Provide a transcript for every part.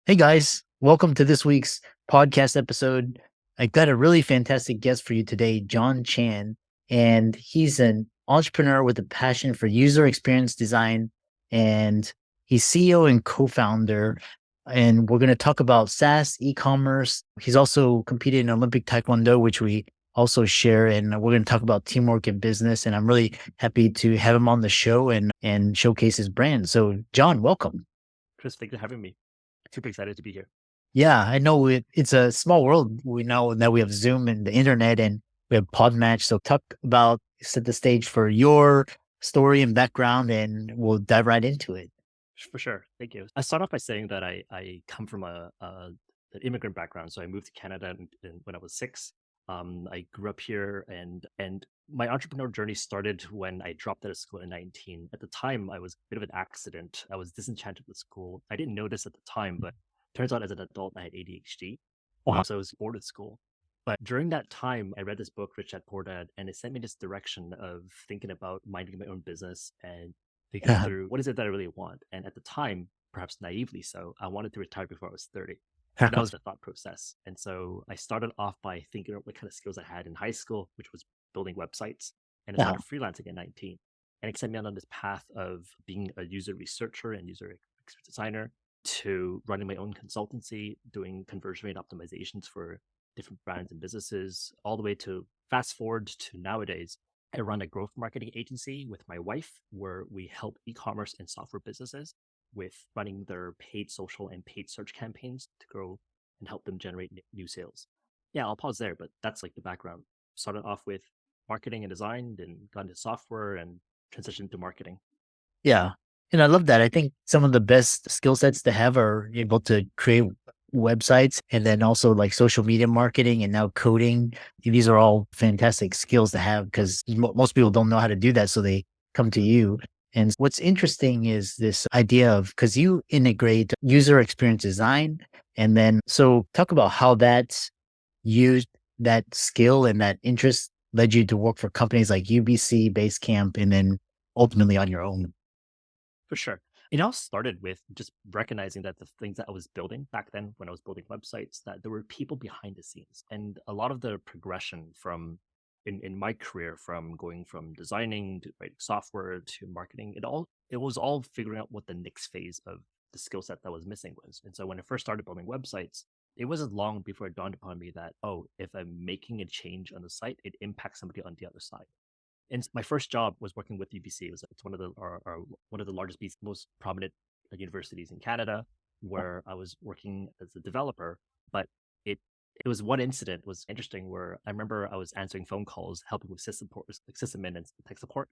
Hey guys, welcome to this week's podcast episode. I got a really fantastic guest for you today, John Chan, and he's an entrepreneur with a passion for user experience design, and he's CEO and co-founder. And we're going to talk about SaaS, e-commerce. He's also competed in Olympic Taekwondo, which we also share, and we're going to talk about teamwork in business. And I'm really happy to have him on the show and showcase his brand. So, John, welcome. Chris, thanks for having me. Super excited to be here. Yeah, I know it's a small world. We know that we have Zoom and the internet and we have Podmatch. So talk about set the stage for your story and background and we'll dive right into it. For sure. Thank you. I start off by saying that I come from an immigrant background. So I moved to Canada when I was 6. I grew up here, and my entrepreneurial journey started when I dropped out of school at 19. At the time, I was a bit of an accident. I was disenchanted with school. I didn't know this at the time, but turns out as an adult, I had ADHD. Wow. So I was bored at school. But during that time, I read this book, Rich Dad Poor Dad, and it sent me this direction of thinking about minding my own business and thinking Yeah. through what is it that I really want. And at the time, perhaps naively so, I wanted to retire before I was 30. And that was the thought process. And so I started off by thinking of what kind of skills I had in high school, which was building websites. And I Yeah. started freelancing at 19. And it sent me on this path of being a user researcher and user experience designer to running my own consultancy, doing conversion rate optimizations for different brands and businesses, all the way to fast forward to nowadays. I run a growth marketing agency with my wife where we help e-commerce and software businesses with running their paid social and paid search campaigns to grow and help them generate new sales. Yeah, I'll pause there, but that's like the background. Started off with marketing and design, then got into software and transitioned to marketing. Yeah. And I love that. I think some of the best skill sets to have are able to create websites and then also like social media marketing and now coding. These are all fantastic skills to have because most people don't know how to do that. So they come to you. And what's interesting is this idea of because you integrate user experience design. And then, so talk about how that's used that skill and that interest led you to work for companies like UBC, Basecamp, and then ultimately on your own. For sure. It all started with just recognizing that the things that I was building back then when I was building websites, that there were people behind the scenes. And a lot of the progression from in my career, from going from designing to writing software to marketing, it was all figuring out what the next phase of the skill set that was missing was. And so when I first started building websites, it wasn't long before it dawned upon me that, oh, if I'm making a change on the site, it impacts somebody on the other side. And my first job was working with UBC. It's one of one of the largest, most prominent universities in Canada, where I was working as a developer. But it it was one incident was interesting where I remember I was answering phone calls, helping with system support, like system maintenance, tech support,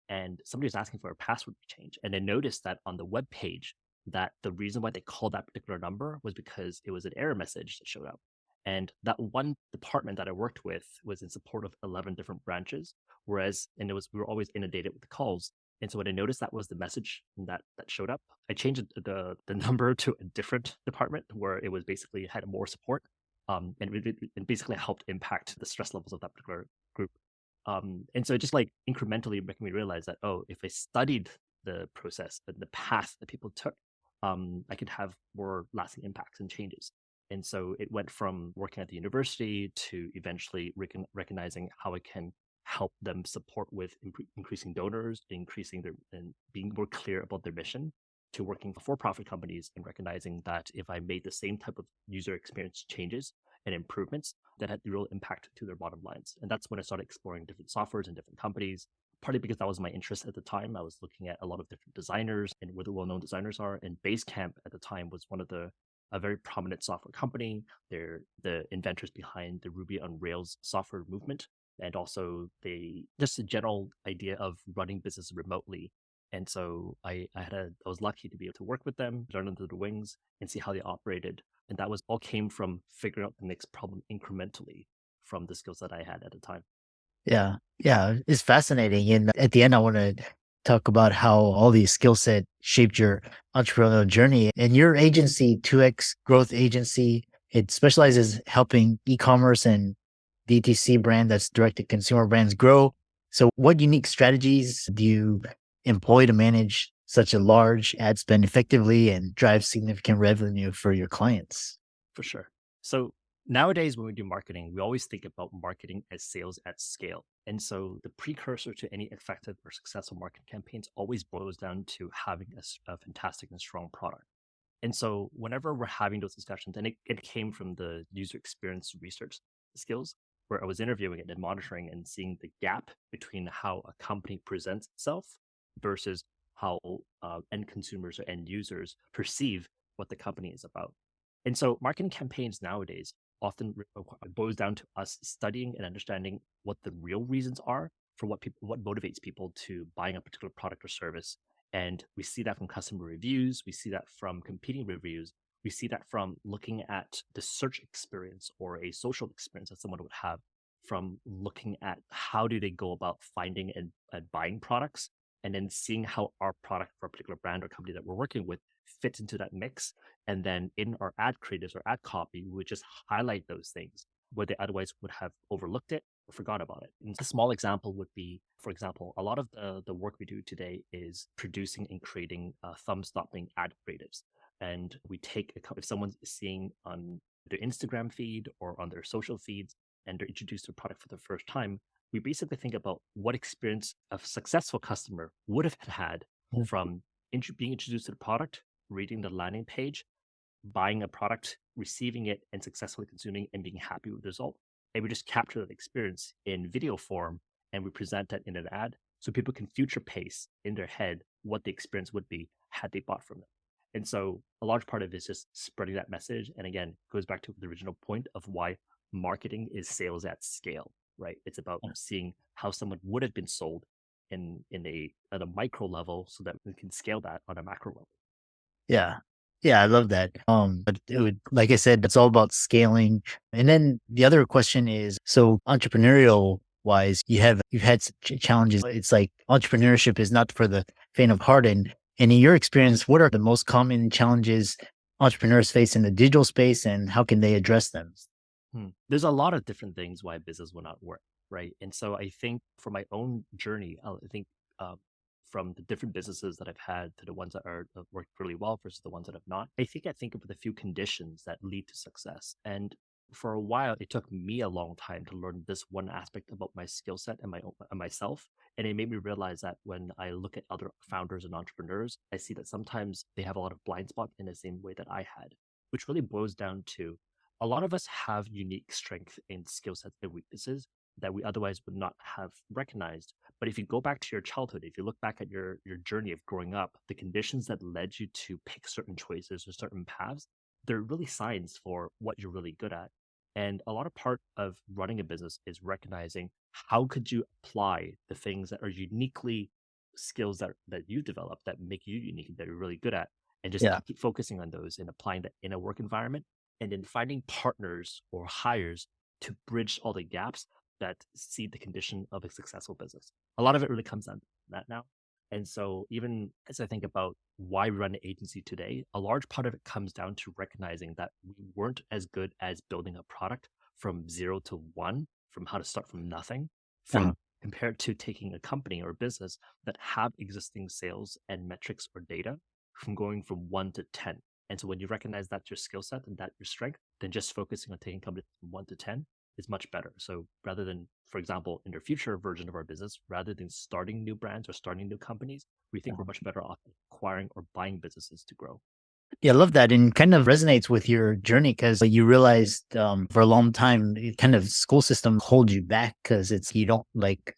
and somebody was asking for a password change, and I noticed that on the web page that the reason why they called that particular number was because it was an error message that showed up. And that one department that I worked with was in support of 11 different branches. Whereas, and we were always inundated with the calls. And so when I noticed that was the message that showed up, I changed the number to a different department where it was basically had more support. And it basically helped impact the stress levels of that particular group. And so it just like incrementally making me realize that, oh, if I studied the process and the path that people took, I could have more lasting impacts and changes. And so it went from working at the university to eventually recognizing how I can help them support with increasing donors, increasing their and being more clear about their mission, to working for for-profit companies and recognizing that if I made the same type of user experience changes and improvements, that had real impact to their bottom lines. And that's when I started exploring different softwares and different companies, partly because that was my interest at the time. I was looking at a lot of different designers and where the well-known designers are. And Basecamp at the time was one of a very prominent software company. They're the inventors behind the Ruby on Rails software movement, and also just a general idea of running business remotely. And so I was lucky to be able to work with them, learn under the wings, and see how they operated. And that was all came from figuring out the next problem incrementally from the skills that I had at the time. Yeah. Yeah. It's fascinating. And at the end, I want to talk about how all these skill set shaped your entrepreneurial journey and your agency, 2X Growth Agency. It specializes helping e-commerce and DTC brand that's direct to consumer brands grow. So what unique strategies do you employ to manage such a large ad spend effectively and drive significant revenue for your clients? For sure. So nowadays, when we do marketing, we always think about marketing as sales at scale. And so the precursor to any effective or successful marketing campaigns always boils down to having a fantastic and strong product. And so whenever we're having those discussions, and it came from the user experience research skills, where I was interviewing it and monitoring and seeing the gap between how a company presents itself versus how end consumers or end users perceive what the company is about. And so marketing campaigns nowadays often boils down to us studying and understanding what the real reasons are for what motivates people to buying a particular product or service. And we see that from customer reviews, we see that from competing reviews, we see that from looking at the search experience or a social experience that someone would have, from looking at how do they go about finding and buying products, and then seeing how our product for a particular brand or company that we're working with fits into that mix. And then in our ad creatives or ad copy, we would just highlight those things where they otherwise would have overlooked it or forgot about it. And a small example would be, for example, a lot of the work we do today is producing and creating thumb-stopping ad creatives. And we take if someone's seeing on their Instagram feed or on their social feeds and they're introduced to a product for the first time, we basically think about what experience a successful customer would have had Mhm. from being introduced to the product, reading the landing page, buying a product, receiving it, and successfully consuming and being happy with the result. And we just capture that experience in video form and we present that in an ad so people can future pace in their head what the experience would be had they bought from them. And so a large part of it is just spreading that message. And again, it goes back to the original point of why marketing is sales at scale, right? It's about seeing how someone would have been sold in a at a micro level so that we can scale that on a macro level. Yeah. Yeah, I love that. But it would, like I said, it's all about scaling. And then the other question is, so entrepreneurial wise, you've had challenges. It's like entrepreneurship is not for the faint of heart. And in your experience, what are the most common challenges entrepreneurs face in the digital space, and how can they address them? There's a lot of different things why business will not work, right? And so I think for my own journey, I think um, from the different businesses that I've had to the ones that are worked really well versus the ones that have not, I think of the few conditions that lead to success. And for a while, it took me a long time to learn this one aspect about my skill set and myself. And it made me realize that when I look at other founders and entrepreneurs, I see that sometimes they have a lot of blind spot in the same way that I had, which really boils down to a lot of us have unique strength and skill sets and weaknesses that we otherwise would not have recognized. But if you go back to your childhood, if you look back at your journey of growing up, the conditions that led you to pick certain choices or certain paths, they're really signs for what you're really good at. And a lot of part of running a business is recognizing how could you apply the things that are uniquely skills that you develop that make you unique and that you're really good at, and just Yeah. keep focusing on those and applying that in a work environment, and then finding partners or hires to bridge all the gaps that see the condition of a successful business. A lot of it really comes down to that now. And so, even as I think about why we run an agency today, a large part of it comes down to recognizing that we weren't as good as building a product from zero to one, from how to start from nothing, Uh-huh. from compared to taking a company or business that have existing sales and metrics or data from going from 1 to 10. And so when you recognize that's your skill set and that your strength, then just focusing on taking companies from 1 to 10 is much better. So rather than, for example, in the future version of our business, rather than starting new brands or starting new companies, we think we're much better off acquiring or buying businesses to grow. Yeah, I love that, and kind of resonates with your journey because you realized for a long time, kind of school system holds you back because it's you don't like.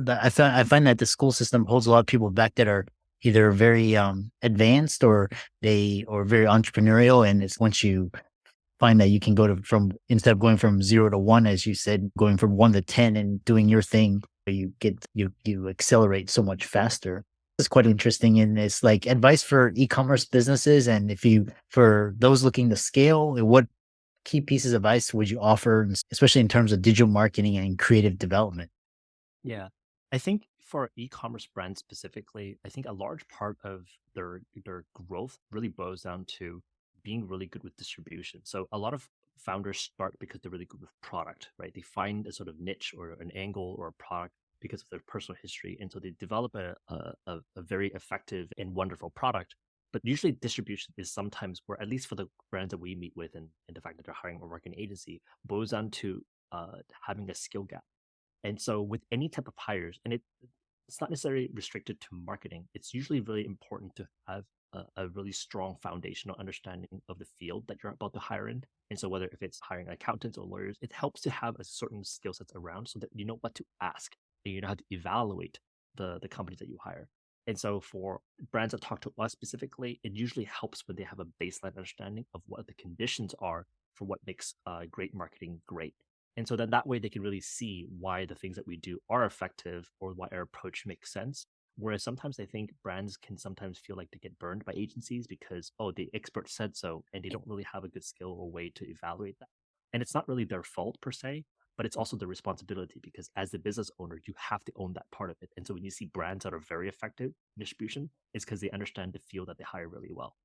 I find that the school system holds a lot of people back that are either very advanced or very entrepreneurial, and it's once you find that you can go to from instead of going from 0 to 1, as you said, going from 1 to 10 and doing your thing, you accelerate so much faster. It's quite interesting, and it's like advice for e-commerce businesses. And if you for those looking to scale, what key pieces of advice would you offer, especially in terms of digital marketing and creative development? Yeah. I think for e-commerce brands specifically, I think a large part of their growth really boils down to being really good with distribution. So a lot of founders start because they're really good with product, right? They find a sort of niche or an angle or a product because of their personal history. And so they develop a very effective and wonderful product. But usually distribution is sometimes where, at least for the brands that we meet with and the fact that they're hiring a marketing agency, boils down to having a skill gap. And so with any type of hires, and it's not necessarily restricted to marketing, it's usually really important to have a really strong foundational understanding of the field that you're about to hire in. And so whether if it's hiring accountants or lawyers, it helps to have a certain skill sets around so that you know what to ask and you know how to evaluate the companies that you hire. And so for brands that talk to us specifically, it usually helps when they have a baseline understanding of what the conditions are for what makes great marketing great. And so then that way they can really see why the things that we do are effective or why our approach makes sense. Whereas sometimes I think brands can sometimes feel like they get burned by agencies because, oh, the expert said so, and they don't really have a good skill or way to evaluate that. And it's not really their fault per se, but it's also their responsibility because as the business owner, you have to own that part of it. And so when you see brands that are very effective in distribution, it's because they understand the field that they hire really well.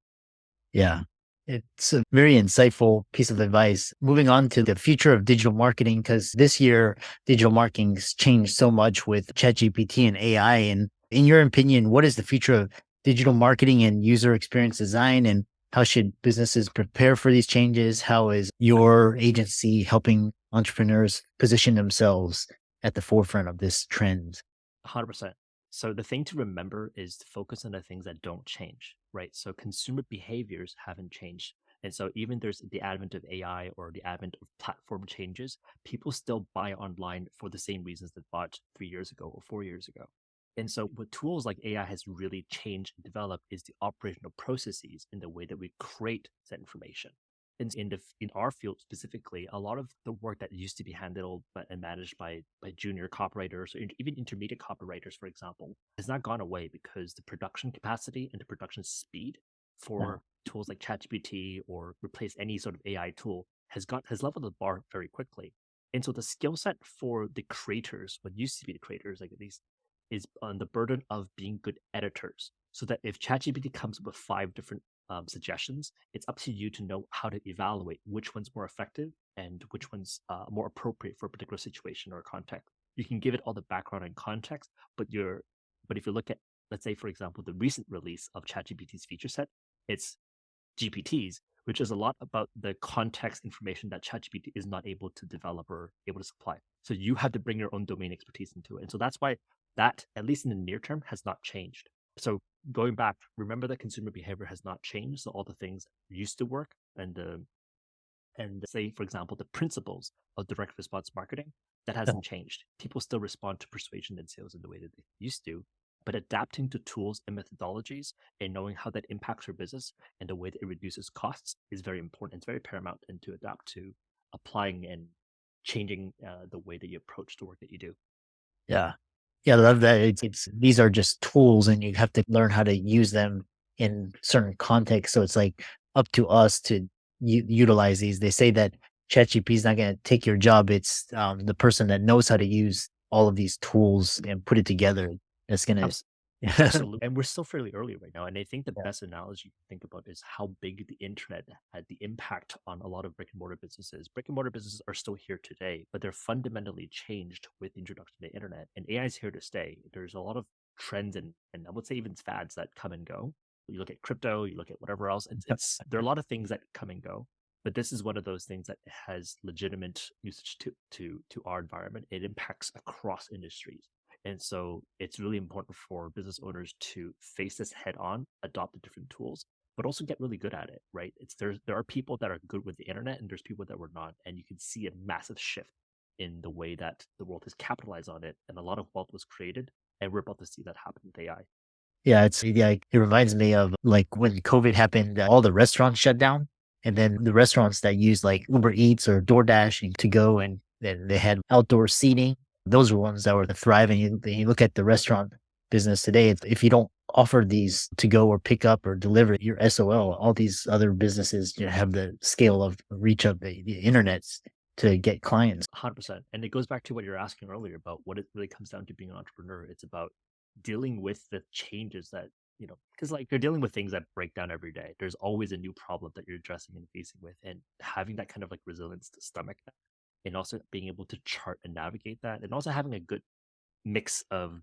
Yeah. It's a very insightful piece of advice. Moving on to the future of digital marketing, because this year, digital marketing's changed so much with ChatGPT and AI. And in your opinion, what is the future of digital marketing and user experience design? And how should businesses prepare for these changes? How is your agency helping entrepreneurs position themselves at the forefront of this trend? 100%. So the thing to remember is to focus on the things that don't change, right? So consumer behaviors haven't changed. And so even there's the advent of AI or the advent of platform changes, people still buy online for the same reasons that bought 3 years ago or 4 years ago. And so what tools like AI has really changed and developed is the operational processes in the way that we create that information. And in our field specifically, a lot of the work that used to be handled and managed by junior copywriters or even intermediate copywriters, for example, has not gone away because the production capacity and the production speed Yeah. for tools like ChatGPT or replace any sort of AI tool has leveled the bar very quickly. And so the skill set for the creators, what used to be the creators, like at least, is on the burden of being good editors. So that if ChatGPT comes up with five different suggestions, it's up to you to know how to evaluate which one's more effective and which one's more appropriate for a particular situation or context. You can give it all the background and context, but if you look at, let's say, for example, the recent release of ChatGPT's feature set, it's GPTs, which is a lot about the context information that ChatGPT is not able to develop or able to supply. So you have to bring your own domain expertise into it. And so that's why that, at least in the near term, has not changed. So going back, remember that consumer behavior has not changed. So all the things that used to work and say, for example, the principles of direct response marketing, that hasn't changed. People still respond to persuasion and sales in the way that they used to, but adapting to tools and methodologies and knowing how that impacts your business and the way that it reduces costs is very important. It's very paramount and to adapt to applying and changing the way that you approach the work that you do. Yeah. Yeah, I love that. It's these are just tools and you have to learn how to use them in certain contexts. So it's like up to us to utilize these. They say that ChatGPT is not going to take your job. It's the person that knows how to use all of these tools and put it together that's going Abs- to. Absolutely. And we're still fairly early right now. And I think the Yeah. best analogy to think about is how big the internet had the impact on a lot of brick and mortar businesses. Brick and mortar businesses are still here today, but they're fundamentally changed with the introduction of the internet. And AI is here to stay. There's a lot of trends and I would say even fads that come and go. You look at crypto, you look at whatever else. It's there are a lot of things that come and go. But this is one of those things that has legitimate usage to our environment. It impacts across industries. And so it's really important for business owners to face this head on, adopt the different tools, but also get really good at it, right? There are people that are good with the internet and there's people that were not. And you can see a massive shift in the way that the world has capitalized on it and a lot of wealth was created. And we're about to see that happen with AI. Yeah, it reminds me of like when COVID happened, all the restaurants shut down, and then the restaurants that use like Uber Eats or DoorDash and to go, and then they had outdoor seating. Those were ones that were thriving. You look at the restaurant business today. If you don't offer these to go or pick up or deliver, your SOL. All these other businesses, have the scale of reach of the internet to get clients. 100%. And it goes back to what you're asking earlier about what it really comes down to being an entrepreneur. It's about dealing with the changes that, because like you're dealing with things that break down every day. There's always a new problem that you're addressing and facing with. And having that kind of like resilience to stomach that and also being able to chart and navigate that and also having a good mix of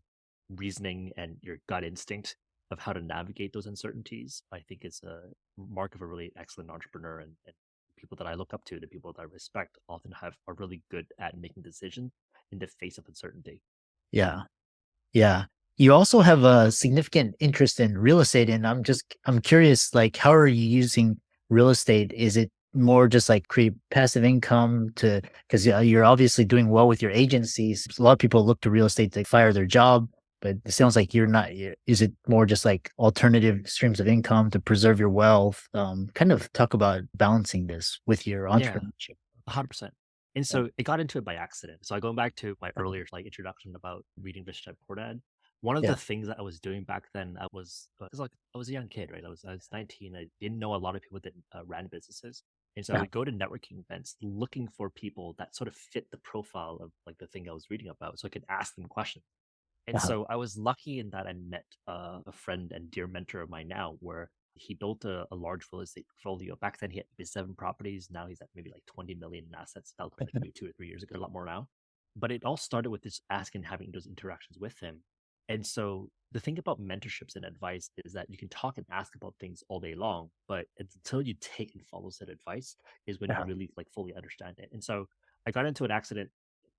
reasoning and your gut instinct of how to navigate those uncertainties, I think is a mark of a really excellent entrepreneur. And people that I look up to, the people that I respect, often are really good at making decisions in the face of uncertainty. Yeah. Yeah. You also have a significant interest in real estate, and I'm curious, like, how are you using real estate? Is it more just like create passive income to, because you're obviously doing well with your agencies. A lot of people look to real estate to fire their job, but it sounds like you're not. Is it more just like alternative streams of income to preserve your wealth? Kind of talk about balancing this with your Yeah, entrepreneurship. 100%. And Yeah. so I got into it by accident. So going back to my earlier like introduction about reading Rich Dad Poor Dad, one of the Yeah. things that I was doing back then, I was because like I was a young kid, right? I was 19. I didn't know a lot of people that ran businesses, and so I Yeah. would go to networking events looking for people that sort of fit the profile of like the thing I was reading about, so I could ask them questions. And Uh-huh. so I was lucky in that I met a friend and dear mentor of mine now, where he built a large real estate portfolio. Back then, he had maybe 7 properties. Now he's at maybe like 20 million in assets. That was like maybe 2 or 3 years ago, a lot more now. But it all started with this asking, having those interactions with him. And so the thing about mentorships and advice is that you can talk and ask about things all day long, but until you take and follow said advice is when you Uh-huh. really like fully understand it. And so I got into an accident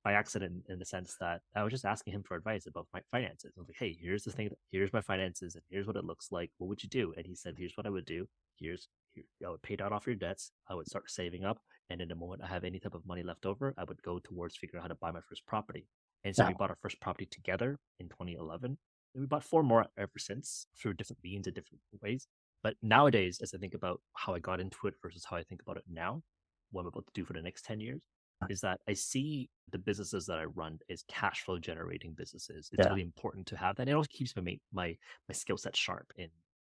by accident in the sense that I was just asking him for advice about my finances. I was like, hey, here's the thing, here's my finances, and here's what it looks like. What would you do? And he said, here's what I would do. I would pay down off your debts. I would start saving up. And in the moment I have any type of money left over, I would go towards figuring out how to buy my first property. And so we Uh-huh. bought our first property together in 2011. And we bought four more ever since through different means and different ways. But nowadays, as I think about how I got into it versus how I think about it now, what I'm about to do for the next 10 years, is that I see the businesses that I run as cash flow generating businesses. It's Yeah. really important to have that. It also keeps my skill set sharp in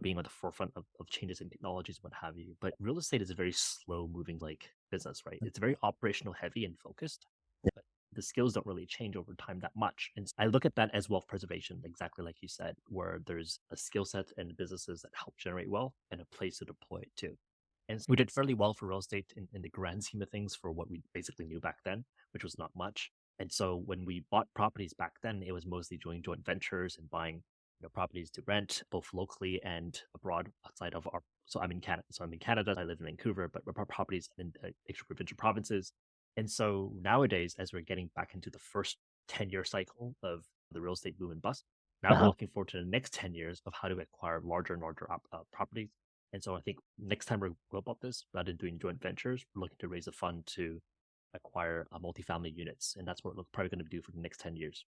being on the forefront of changes in technologies, what have you. But real estate is a very slow moving like business, right? It's very operational heavy and focused, but the skills don't really change over time that much. And I look at that as wealth preservation, exactly like you said, where there's a skill set and businesses that help generate wealth and a place to deploy it to. And we did fairly well for real estate in the grand scheme of things for what we basically knew back then, which was not much. And so when we bought properties back then, it was mostly doing joint ventures and buying properties to rent both locally and abroad outside of our. So I'm in Canada. So I'm in Canada. I live in Vancouver, but our properties in extra provincial provinces. And so nowadays, as we're getting back into the first 10-year cycle of the real estate boom and bust, now we're Uh-huh. looking forward to the next 10 years of how to acquire larger and larger properties. And so I think next time we go about this, rather than doing joint ventures, we're looking to raise a fund to acquire multifamily units. And that's what we're probably going to do for the next 10 years.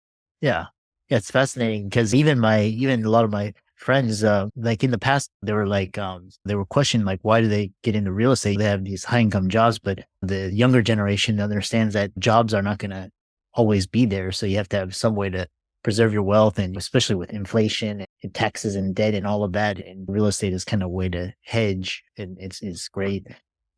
Yeah. Yeah, it's fascinating because even a lot of my friends, like in the past, they were like, they were questioning like, why do they get into real estate? They have these high income jobs, but the younger generation understands that jobs are not going to always be there. So you have to have some way to preserve your wealth, and especially with inflation and taxes and debt and all of that. And real estate is kind of a way to hedge, and it's great.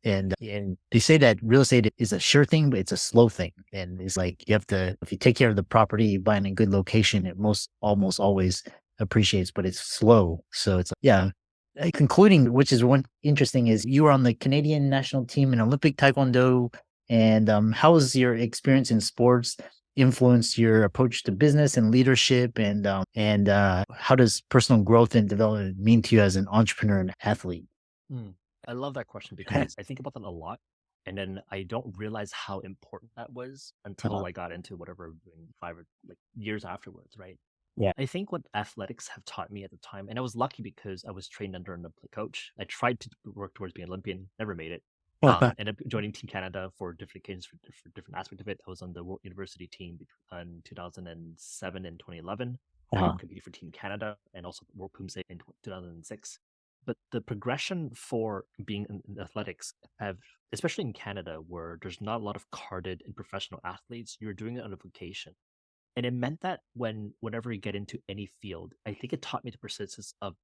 And they say that real estate is a sure thing, but it's a slow thing. And it's like you have to, if you take care of the property, you buy in a good location, it almost always appreciates, but it's slow. So it's yeah. Concluding, which is one interesting, is you were on the Canadian national team in Olympic Taekwondo. And how has your experience in sports influenced your approach to business and leadership? And how does personal growth and development mean to you as an entrepreneur and athlete? Hmm. I love that question because I think about that a lot. And then I don't realize how important that was until Uh, I got into whatever I'm doing 5 or like years afterwards, right? yeah. I think what athletics have taught me at the time, and I was lucky because I was trained under an Olympic coach. I tried to work towards being Olympian, never made it. Ended up joining Team Canada for different occasions for different aspects of it. I was on the World University team in 2007 and 2011. Uh-huh. Competed for Team Canada and also World Poomsae in 2006. But the progression for being in athletics have, especially in Canada, where there's not a lot of carded and professional athletes, you're doing it on a vocation. And it meant that whenever you get into any field, I think it taught me the persistence of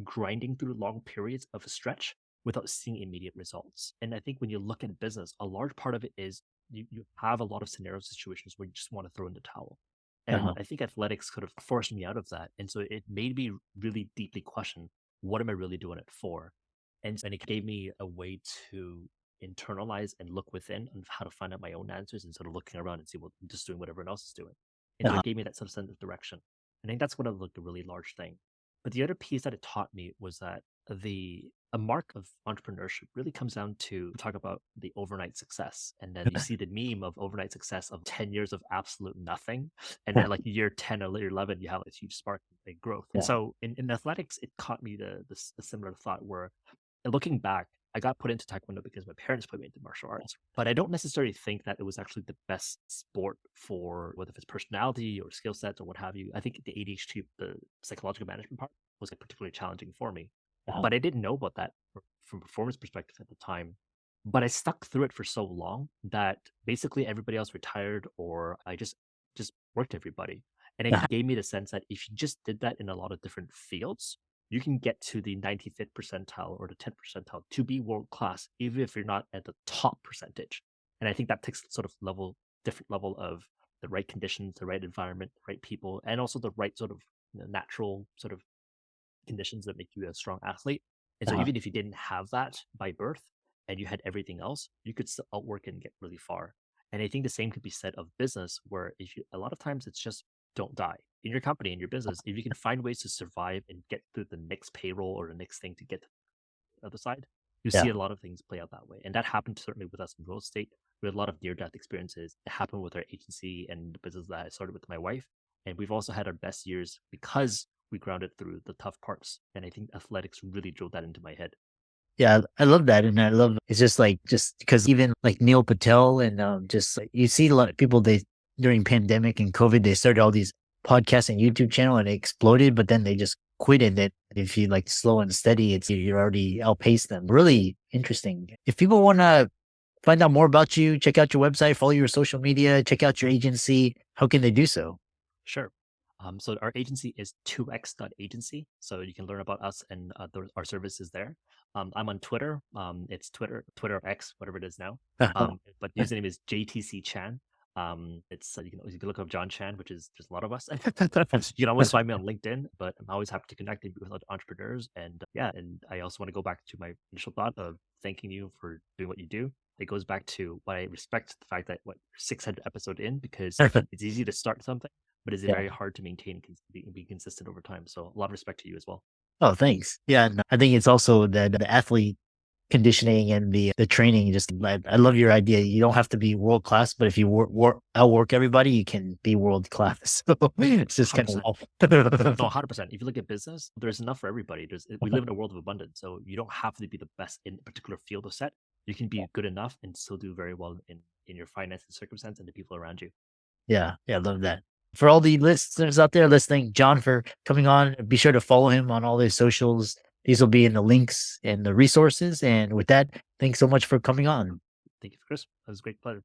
grinding through long periods of a stretch without seeing immediate results. And I think when you look at business, a large part of it is you have a lot of scenario situations where you just want to throw in the towel. And Uh-huh. I think athletics could have forced me out of that. And so it made me really deeply question, what am I really doing it for? And it gave me a way to internalize and look within on how to find out my own answers instead of looking around and see, well, I'm just doing what everyone else is doing. And so Uh-huh. it gave me that sort of sense of direction. I think that's one of like the really large thing. But the other piece that it taught me was that the a mark of entrepreneurship really comes down to talk about the overnight success. And then you see the meme of overnight success of 10 years of absolute nothing. And then like year 10 or year 11, you have a huge spark and growth. And Yeah. so in athletics, it caught me the similar thought where looking back, I got put into Taekwondo because my parents put me into martial arts, but I don't necessarily think that it was actually the best sport for whether it's personality or skill sets or what have you. I think the ADHD, the psychological management part, was like, particularly challenging for me. Uh-huh. But I didn't know about that from a performance perspective at the time. But I stuck through it for so long that basically everybody else retired or I just worked everybody. And it Uh-huh. gave me the sense that if you just did that in a lot of different fields, you can get to the 95th percentile or the 10th percentile to be world class, even if you're not at the top percentage. And I think that takes sort of different level of the right conditions, the right environment, the right people, and also the right sort of natural sort of conditions that make you a strong athlete. And so Uh-huh. even if you didn't have that by birth and you had everything else, you could still outwork and get really far. And I think the same could be said of business, where if you a lot of times it's just don't die in your company, in your business. If you can find ways to survive and get through the next payroll or the next thing to get to the other side, you see Yeah. a lot of things play out that way. And that happened certainly with us in real estate. We had a lot of near death experiences. It happened with our agency and the business that I started with my wife. And we've also had our best years because we grounded through the tough parts. And I think athletics really drove that into my head. Yeah, I love that, and I love it's just because even like Neil Patel and just like you see a lot of people they during pandemic and COVID they started all these podcasts and YouTube channel and it exploded, but then they just quit it. That if you like slow and steady, it's you're already outpaced them. Really interesting. If people want to find out more about you, check out your website, follow your social media, check out your agency. How can they do so? Sure. So our agency is 2x.agency. So you can learn about us and our services there. I'm on Twitter. It's Twitter or X, whatever it is now. But username is JTC Chan. It's you can look up John Chan, which is there's a lot of us. You can always find me on LinkedIn, but I'm always happy to connect with other entrepreneurs. And yeah, and I also want to go back to my initial thought of thanking you for doing what you do. It goes back to what I respect the fact that what 600 episode in because it's easy to start something but is it Yeah. very hard to maintain and be consistent over time? So a lot of respect to you as well. Oh, thanks. Yeah, and I think it's also the athlete conditioning and the training. Just I love your idea. You don't have to be world class, but if you outwork everybody, you can be world class. So it's just kind 100%. of No, 100%. If you look at business, there's enough for everybody. We live in a world of abundance. So you don't have to be the best in a particular field of set. You can be good enough and still do very well in your finance and circumstance and the people around you. yeah, yeah, I love that. For all the listeners out there listening, John for coming on. Be sure to follow him on all his socials. These will be in the links and the resources. And with that, thanks so much for coming on. Thank you, Chris. It was a great pleasure.